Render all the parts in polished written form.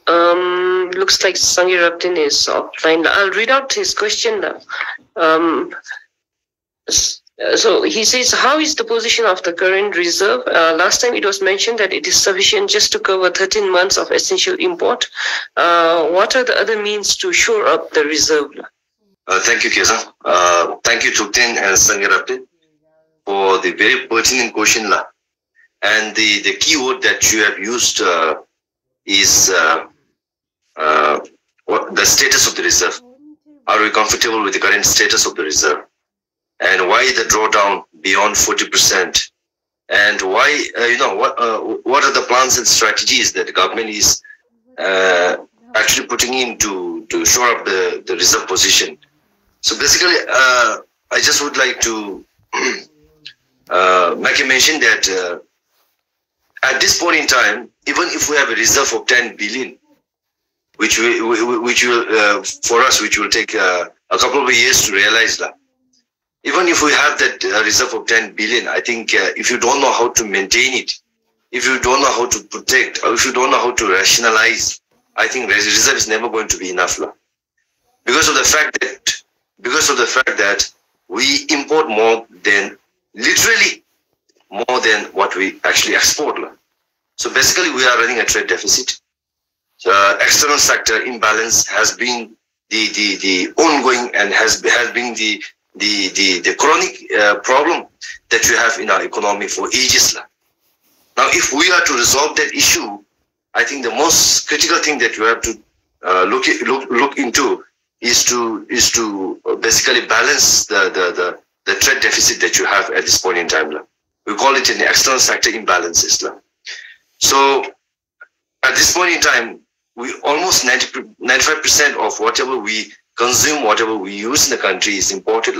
Looks like Sangi Raptin is offline. I'll read out his question now. So he says, how is the position of the current reserve? Last time it was mentioned that it is sufficient just to cover 13 months of essential import. What are the other means to shore up the reserve? Thank you, Keza. Thank you, Tuktin and Sangi Raptin, for the very pertinent question. And the keyword that you have used is what the status of the reserve. Are we comfortable with the current status of the reserve? And why the drawdown beyond 40%? And why, what are the plans and strategies that the government is actually putting in to shore up the reserve position? So basically, I just would like to make a mention that at this point in time, even if we have a reserve of 10 billion, which will for us, which will take a couple of years to realize that. Even if we have that reserve of 10 billion, I think if you don't know how to maintain it, if you don't know how to protect, or if you don't know how to rationalize, I think reserve is never going to be enough. Because of the fact that we import more than, literally more than what we actually export. So basically we are running a trade deficit. External sector imbalance has been the ongoing and has been the chronic problem that we have in our economy for ages. Now, if we are to resolve that issue, I think the most critical thing that we have to look into is to basically balance the trade deficit that you have at this point in time. We call it an external sector imbalances. So at this point in time, we almost 95% of whatever we consume, whatever we use in the country is imported.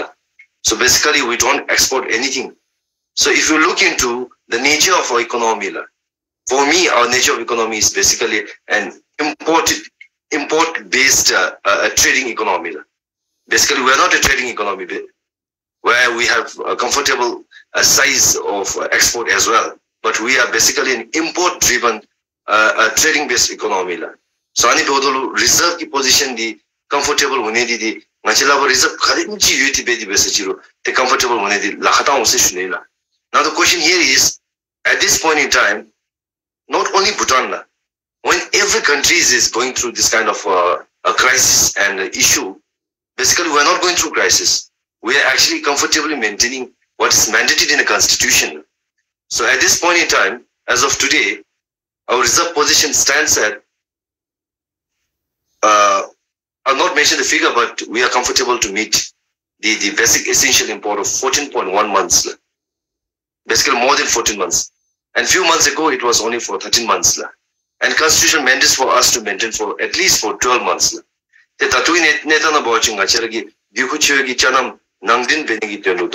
So basically, we don't export anything. So if you look into the nature of our economy, for me, our nature of economy is basically an import-based trading economy. Basically, we are not a trading economy where we have a comfortable size of export as well, but we are basically an import-driven trading-based economy. So, any reserve position the comfortable when the reserve the comfortable when the now the question here is, at this point in time, not only Bhutan, when every country is going through this kind of a crisis and issue, basically we are not going through crisis. We are actually comfortably maintaining what is mandated in the constitution. So at this point in time, as of today, our reserve position stands at, I'll not mention the figure, but we are comfortable to meet the basic essential import of 14.1 months. Basically more than 14 months. And few months ago, it was only for 13 months. And constitution mandates for us to maintain for at least for 12 months. The Tatui Netana Boching, Acharagi, Bukuchi Chanam, Nangdin Benigi Tendo,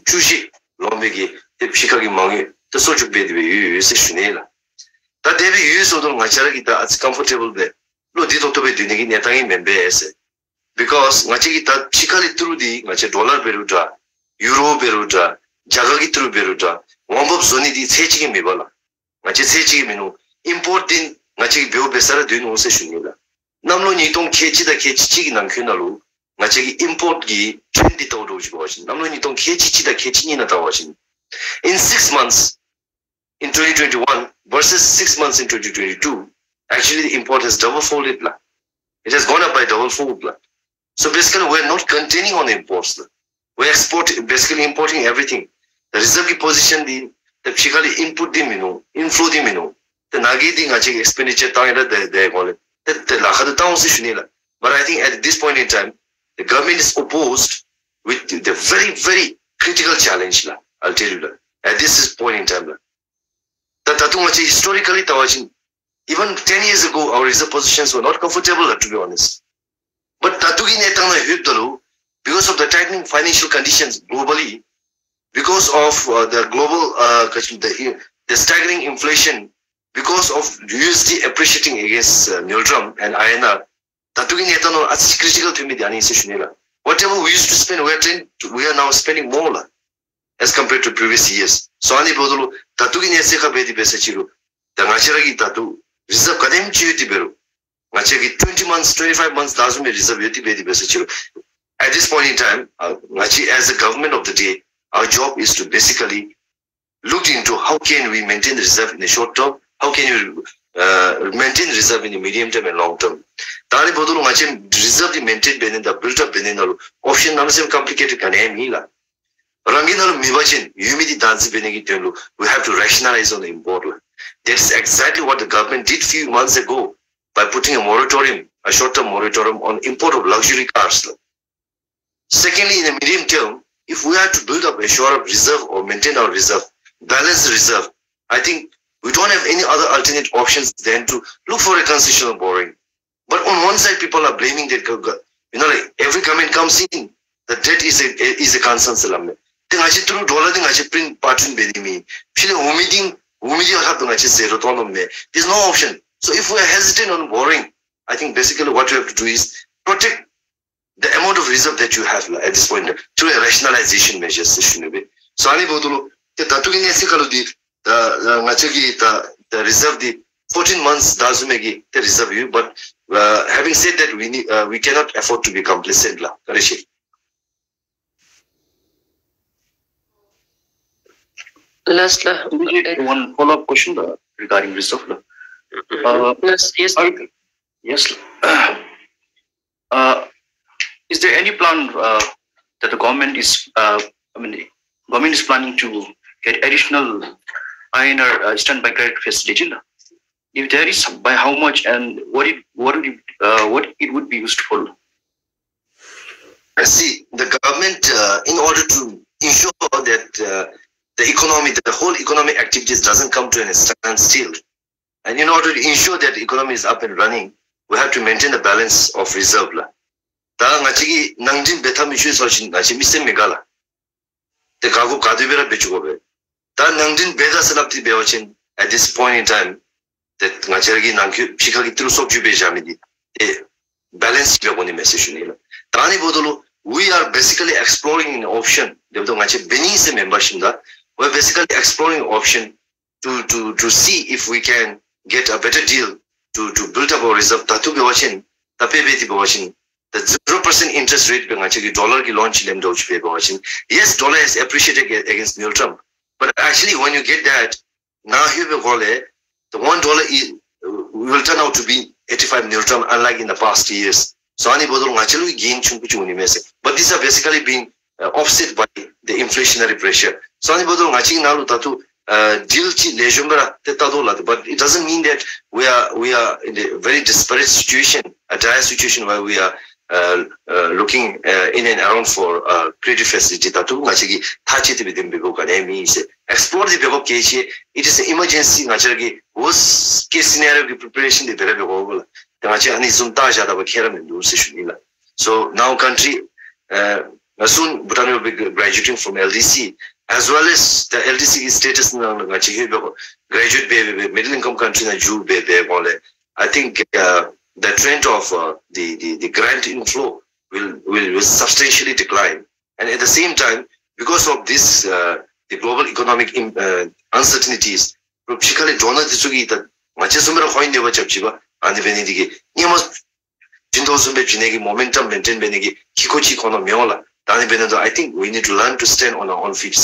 Chushi, Lombegi, the Shikagi Mangi, the Sochu Bedwi, Sessionela. That they be used of the Macharagi that's comfortable there. No, did not be doing it Netang because Machigita Chikali through the Macha dollar beruta, Euro beruta, Jagagi through beruta, Wombob Zoni di Sechi Mibala, Machi Sechi Minu, importing Machi Bio Besara doing no sessionilla. Namlo Niton Kechi the Kechi Nankunalu, Machi import gi 20 Todoji watching. Namlo Niton Kechi the Kechi in a watching. In 6 months in 2021 versus 6 months in 2022, actually the import has double folded. It has gone up by double fold. So basically we're not containing on imports. We're basically importing everything. The reserve position, the Chikali input the menu, inflow the menu, the Nagi expenditure, they call it. But I think at this point in time, the government is opposed with the very, very critical challenge. I'll tell you that. At this point in time. Historically, even 10 years ago, our reserve positions were not comfortable, to be honest. But because of the tightening financial conditions globally, because of the global the staggering inflation, because of USD appreciating against Neutrum and INR, that's critical to me. Whatever we used to spend, we are now spending more as compared to previous years. So ani bodulu tatugi neseka bedi besachiru, the nachiragi tatu reserve kadem chiyuti beru. ngachi 20 months 25 months dazume reserve yoti bedi besichiro. At this point in time, as the government of the day, our job is to basically look into how can we maintain the reserve in the short term, how can we maintain reserve in the medium term and long term. Tari bodulu reserve the maintain benin the built up benin option namasem complicated kanemila. Ranginalu mibachin humidity dance benigi telu. We have to rationalize on the import. That is exactly what the government did few months ago by putting a moratorium, a short-term moratorium on import of luxury cars. Secondly, in the medium term, if we are to build up a shore of reserve or maintain our reserve, balance the reserve, I think we don't have any other alternate options than to look for a concessional borrowing. But on one side, people are blaming that, like every comment comes in, the debt is a concern. Then I through dollar thing I print pattern benimi. There's no option. So if we are hesitant on borrowing, I think basically what you have to do is protect the amount of reserve that you have at this point through a rationalization measures. So I believe the reserve the 14 months does make the reserve you, but having said that, we cannot afford to be complacent. Last one follow-up question regarding reserve. Yes. Yes. Is there any plan that the government is? Government is planning to get additional INR standby credit facility. If there is, by how much and what it would be used for? I see the government in order to ensure that the economy, the whole economic activities doesn't come to a standstill, and in order to ensure that the economy is up and running, we have to maintain the balance of reserve. Da ngachi nangjin betam issues sochin ngachi mise megala. The kago kadibera bechugobe. Da nangjin beda sanapti bewachin at this point in time that ngachiragi nangyu shikagi trusok jube jamidi. The balance begoni message nila. Tani bodolu we are basically exploring an option. Debdo ngachi beni se membership da. We're basically exploring an option to see if we can get a better deal to build up our reserve. Tatu bewachin tape beti bewachin. The 0% interest rate dollar ki launch yes, dollar has appreciated against neutral, but actually when you get that, now here the $1 will turn out to be 85 neutral, unlike in the past years. So ani bodol ngachalu gain but these are basically being offset by the inflationary pressure. So ani bodol ngaching nalu tatu deal chi lejumbra tetadola, but it doesn't mean that we are in a very disparate situation, a dire situation where we are looking in and around for credit facility. Tatu ngachigi thachiti within bego kanemi is explore the bego case. It is an emergency ngachagi worst case scenario preparation the very bego. Ngachi ani zunta jada bakera mendu seshunila. So now country soon Bhutan will be graduating from LDC, as well as the LDC status na ngachigi graduate be middle income country na ju be bole. I think the trend of the grant inflow will substantially decline, and at the same time, because of this the global economic uncertainties, particularly donor tisugi that machesumera coin never chapchiba and the benedigi niamos jindosumbe chinegi momentum maintain benegi hikochi kono meola tani benendo. I think we need to learn to stand on our own feet.